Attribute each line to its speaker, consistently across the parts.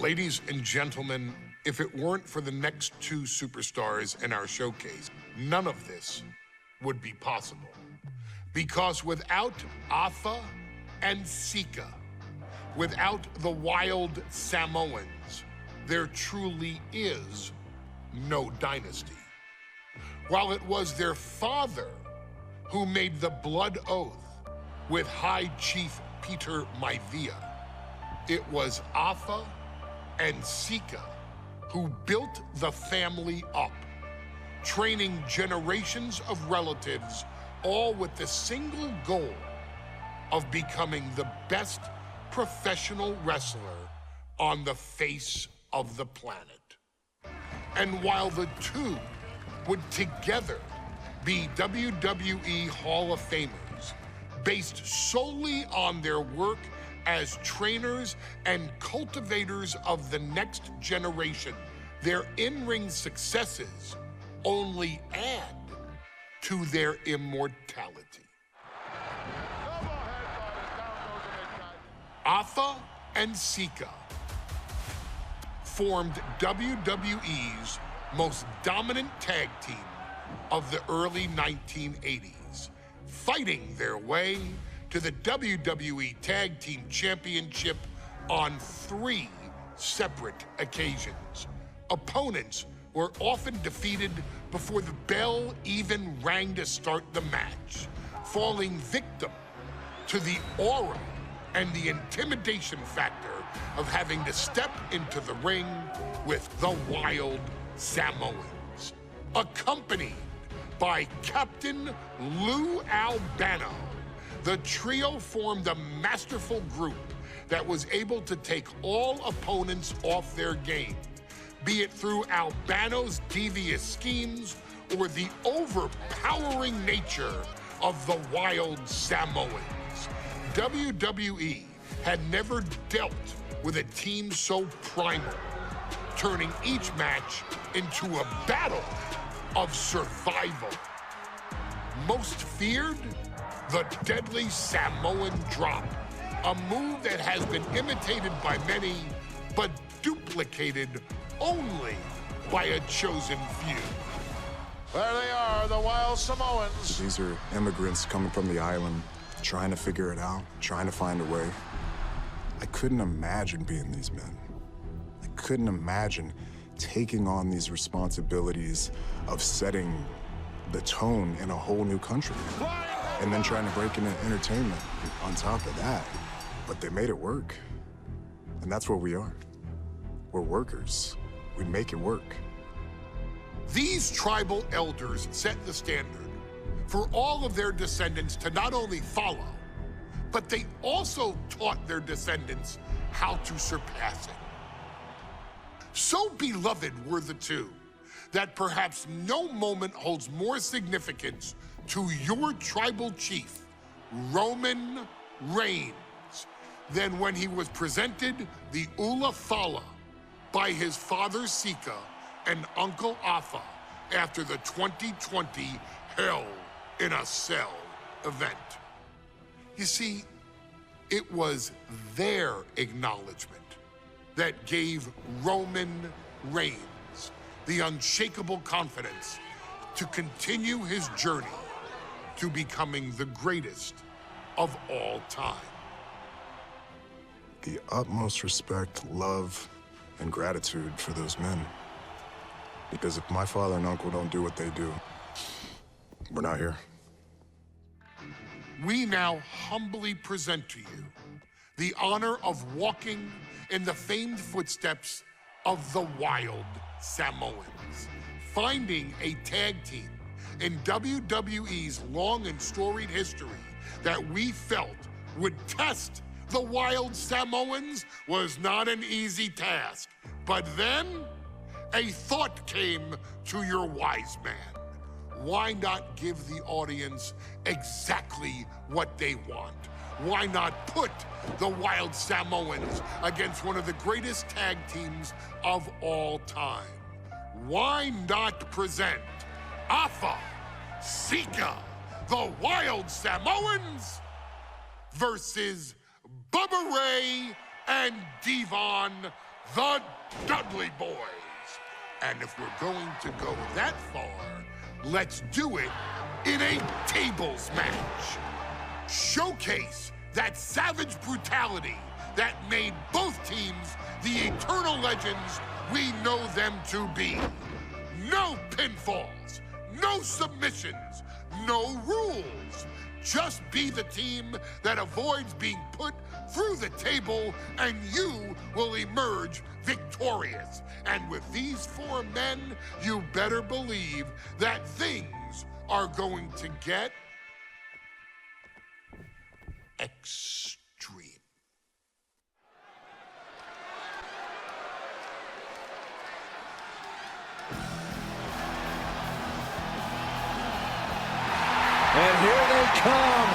Speaker 1: Ladies and gentlemen, if it weren't for the next two superstars in our showcase, none of this would be possible. Because without Afa and Sika, without the wild Samoans, there truly is no dynasty. While it was their father who made the blood oath with High Chief Peter Maivia, it was Afa and Sika who built the family up, training generations of relatives, all with the single goal of becoming the best professional wrestler on the face of the planet. And while the two would together be WWE Hall of Famers, based solely on their work as trainers and cultivators of the next generation, their in-ring successes only add to their immortality. Afa and Sika formed WWE's most dominant tag team of the early 1980s, fighting their way to the WWE Tag Team Championship on 3 separate occasions. Opponents were often defeated before the bell even rang to start the match, falling victim to the aura and the intimidation factor of having to step into the ring with the wild Samoans, accompanied by Captain Lou Albano. The trio formed a masterful group that was able to take all opponents off their game, be it through Albano's devious schemes or the overpowering nature of the wild Samoans. WWE had never dealt with a team so primal, turning each match into a battle of survival. Most feared, the deadly Samoan drop, a move that has been imitated by many, but duplicated only by a chosen few.
Speaker 2: There they are, the wild Samoans.
Speaker 3: These are immigrants coming from the island, trying to figure it out, trying to find a way. I couldn't imagine being these men. I couldn't imagine taking on these responsibilities of setting the tone in a whole new country. And then trying to break into entertainment on top of that. But they made it work. And that's what we are. We're workers. We make it work.
Speaker 1: These tribal elders set the standard for all of their descendants to not only follow, but they also taught their descendants how to surpass it. So beloved were the two that perhaps no moment holds more significance to your tribal chief, Roman Reigns, than when he was presented the Ula Fala by his father Sika and Uncle Afa after the 2020 Hell in a Cell event. You see, it was their acknowledgement that gave Roman Reigns the unshakable confidence to continue his journey to becoming the greatest of all time.
Speaker 3: The utmost respect, love, and gratitude for those men. Because if my father and uncle don't do what they do, we're not here.
Speaker 1: We now humbly present to you the honor of walking in the famed footsteps of the wild Samoans, finding a tag team in WWE's long and storied history that we felt would test the wild Samoans was not an easy task. But then a thought came to your wise man. Why not give the audience exactly what they want? Why not put the wild Samoans against one of the greatest tag teams of all time? Why not present Afa, Sika, the wild Samoans versus Bubba Ray and Devon, the Dudley Boys. And if we're going to go that far, let's do it in a tables match. Showcase that savage brutality that made both teams the eternal legends we know them to be. No pinfalls, no submissions, no rules. Just be the team that avoids being put through the table, and you will emerge victorious. And with these 4 men, you better believe that things are going to get extreme.
Speaker 4: And here they come.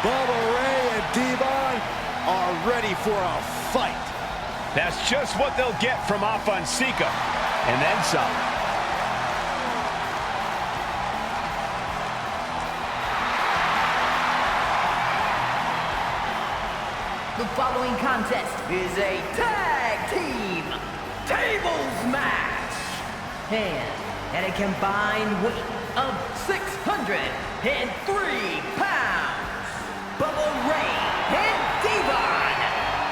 Speaker 4: Bubba Ray and Devon are ready for a fight.
Speaker 5: That's just what they'll get from Afonseca, and then some.
Speaker 6: The following contest is a tag team tables match. And at a combined weight of 603 pounds, Bubba Ray and Devon,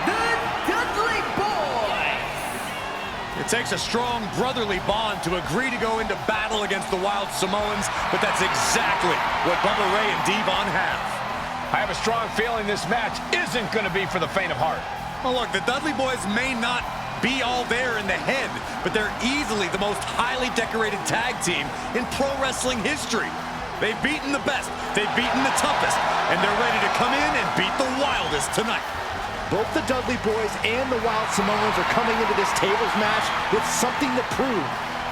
Speaker 6: the Dudley Boys.
Speaker 4: It takes a strong brotherly bond to agree to go into battle against the Wild Samoans, but that's exactly what Bubba Ray and Devon have.
Speaker 5: I have a strong feeling this match isn't going to be for the faint of heart.
Speaker 4: Well, look, the Dudley Boys may not be all there in the head, but they're easily the most highly decorated tag team in pro wrestling history. They've beaten the best, they've beaten the toughest, and they're ready to come in and beat the wildest tonight.
Speaker 7: Both the Dudley Boys and the Wild Samoans are coming into this tables match with something to prove.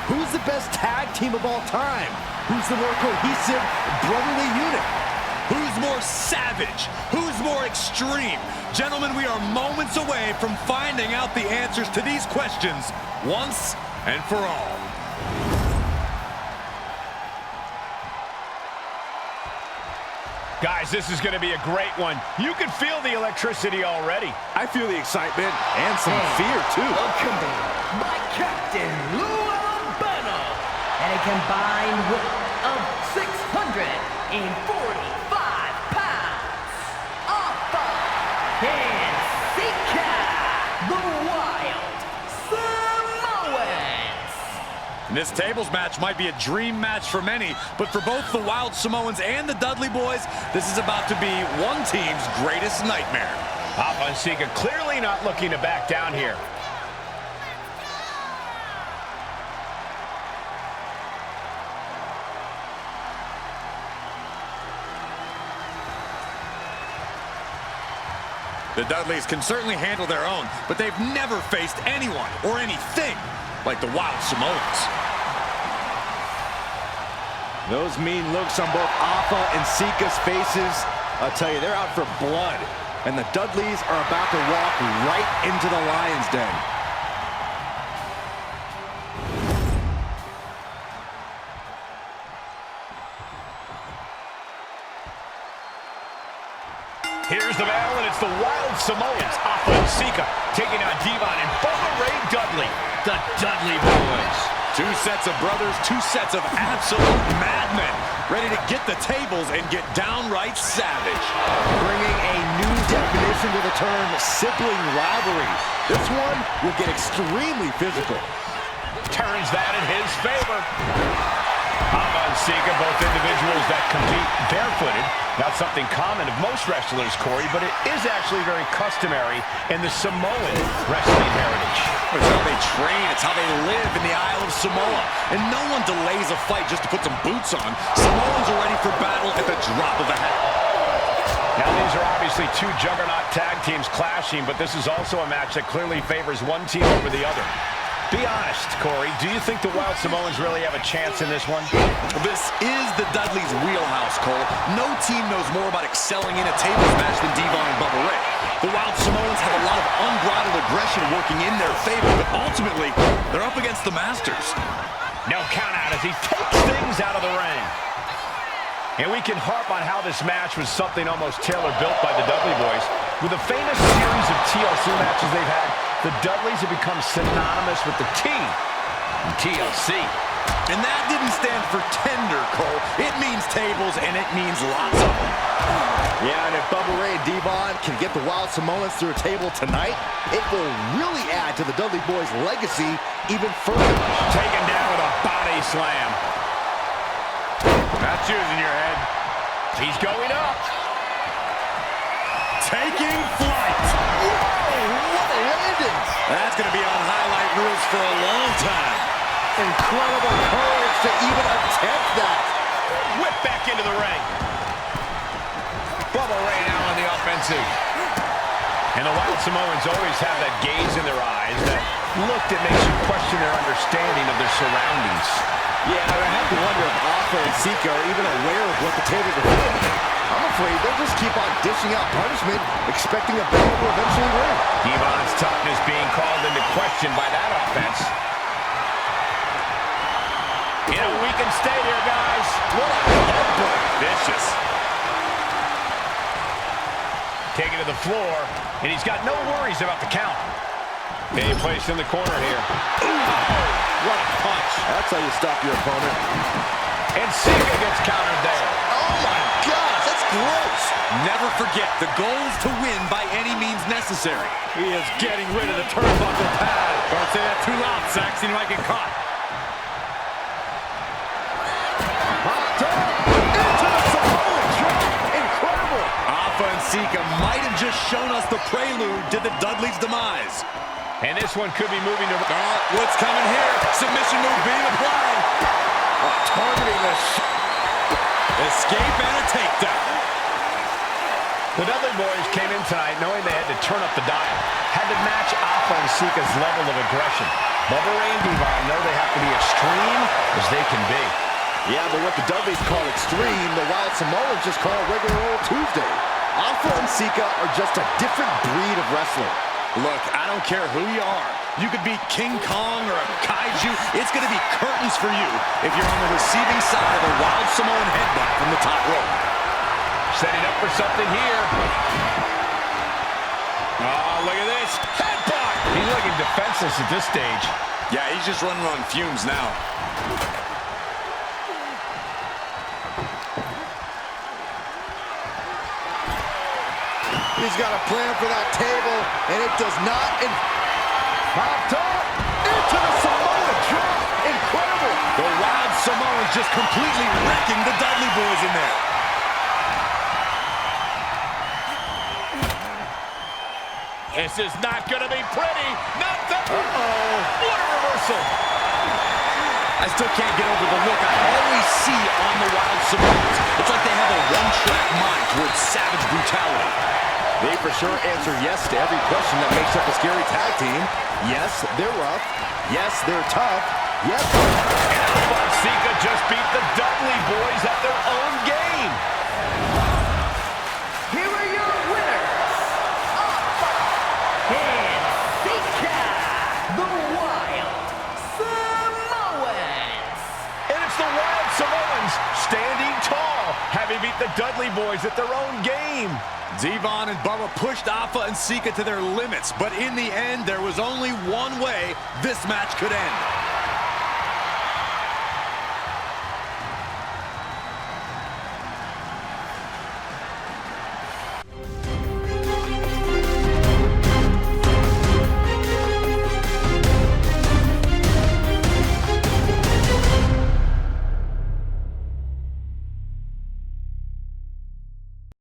Speaker 7: Who's the best tag team of all time? Who's the more cohesive, brotherly unit?
Speaker 4: Who's more savage? Who's more extreme? Gentlemen, we are moments away from finding out the answers to these questions once and for all.
Speaker 5: Guys, this is going to be a great one. You can feel the electricity already.
Speaker 7: I feel the excitement and some fear, too.
Speaker 6: Accompanied by Captain Lou Albano at a combined weight of 645 pounds. Afonseca, the Wild Samoans.
Speaker 4: This tables match might be a dream match for many, but for both the Wild Samoans and the Dudley Boys, this is about to be one team's greatest nightmare.
Speaker 5: Afonseca clearly not looking to back down here.
Speaker 4: The Dudleys can certainly handle their own, but they've never faced anyone or anything like the Wild Samoans.
Speaker 7: Those mean looks on both Afa and Sika's faces, I'll tell you, they're out for blood. And the Dudleys are about to walk right into the lion's den.
Speaker 5: Here's the battle, and it's the Wild Samoans. Afonseca taking on Devon and Bubba Ray Dudley, the Dudley Boys.
Speaker 4: Two sets of brothers, two sets of absolute madmen, ready to get the tables and get downright savage.
Speaker 7: Bringing a new definition to the term sibling rivalry. This one will get extremely physical.
Speaker 5: Turns that in his favor. Afonseca, both individuals that compete barefooted. Not something common of most wrestlers, Corey, but it is actually very customary in the Samoan wrestling heritage.
Speaker 4: It's how they train, it's how they live in the Isle of Samoa. And no one delays a fight just to put some boots on. Samoans are ready for battle at the drop of a hat.
Speaker 5: Now, these are obviously two juggernaut tag teams clashing, but this is also a match that clearly favors one team over the other. Be honest, Corey, do you think the Wild Samoans really have a chance in this one?
Speaker 4: This is the Dudleys' wheelhouse, Cole. No team knows more about excelling in a tables match than Devon and Bubba Ray. The Wild Samoans have a lot of unbridled aggression working in their favor, but ultimately, they're up against the Masters.
Speaker 5: No count out as he takes things out of the ring. And we can harp on how this match was something almost tailor-built by the Dudley Boys. With the famous series of TLC matches they've had, the Dudleys have become synonymous with the T in TLC.
Speaker 4: And that didn't stand for tender, Cole. It means tables, and it means lots of them.
Speaker 7: Yeah, and if Bubba Ray and Devon can get the Wild Samoans through a table tonight, it will really add to the Dudley Boyz' legacy even further.
Speaker 5: Taken down with a body slam. That's using your head. He's going up.
Speaker 4: Taking flight.
Speaker 7: Whoa, what a landing!
Speaker 4: That's going to be on highlight reels for a long time.
Speaker 7: Incredible courage to even attempt that.
Speaker 5: Whip back into the ring. Bubba Ray now on the offensive. And the Wild Samoans always have that gaze in their eyes, that look that makes you question their understanding of their surroundings.
Speaker 7: Yeah, I have to wonder if Alpha and Sika are even aware of what the tables are for. I'm afraid they'll just keep on dishing out punishment, expecting a battle to eventually win.
Speaker 5: Devon's toughness being called into question by that offense. You know, we can stay here, guys. What a headbutt. Vicious. Taken to the floor, and he's got no worries about the count. Being placed in the corner here. Ooh, what a punch.
Speaker 7: That's how you stop your opponent.
Speaker 5: And Sika gets countered there.
Speaker 7: Oh my gosh, that's gross.
Speaker 4: Never forget, the goal is to win by any means necessary. He is getting rid of the turnbuckle pad. Don't say that too loud, Saxon. You might get caught.
Speaker 7: Incredible.
Speaker 4: Alpha and Sika might have just shown us the prelude to the Dudley's demise.
Speaker 5: And this one could be moving to...
Speaker 4: What's coming here? Submission move being applied.
Speaker 7: Targeting the
Speaker 4: escape and a takedown.
Speaker 5: The Dudley Boyz came in tonight knowing they had to turn up the dial. Had to match Alpha and Sika's level of aggression. Bubba Ray and Devon know they have to be extreme as they can be.
Speaker 7: Yeah, but what the Dudleys call extreme, the Wild Samoans just call regular old Tuesday. Alpha and Sika are just a different breed of wrestler.
Speaker 4: Look, I don't care who you are. You could be King Kong or a kaiju. It's going to be curtains for you if you're on the receiving side of a Wild Samoan headbutt from the top rope.
Speaker 5: Setting up for something here. Oh, look at this. Headbutt! He's looking defenseless at this stage.
Speaker 4: Yeah, he's just running on fumes now.
Speaker 7: He's got a plan for that table, and it does not. Popped up into the Samoa drop. Incredible.
Speaker 4: The Wild Samoans just completely wrecking the Dudley Boyz in there.
Speaker 5: This is not going to be pretty. Not the... Uh-oh. What a reversal.
Speaker 4: I still can't get over the look I always see on the Wild Samoans. It's like they have a one-track mind towards savage brutality.
Speaker 7: They for sure answer yes to every question that makes up a scary tag team. Yes, they're rough. Yes, they're tough. Yes.
Speaker 5: And Alpha and Sika just beat the Dudley Boyz at their own game.
Speaker 6: Here are your winners, Alpha and Sika, the Wild Samoans.
Speaker 5: And it's the Wild Samoans standing tall, having beat the Dudley Boyz at their own game.
Speaker 4: Devon and Bubba pushed Alpha and Sika to their limits, but in the end, there was only one way this match could end.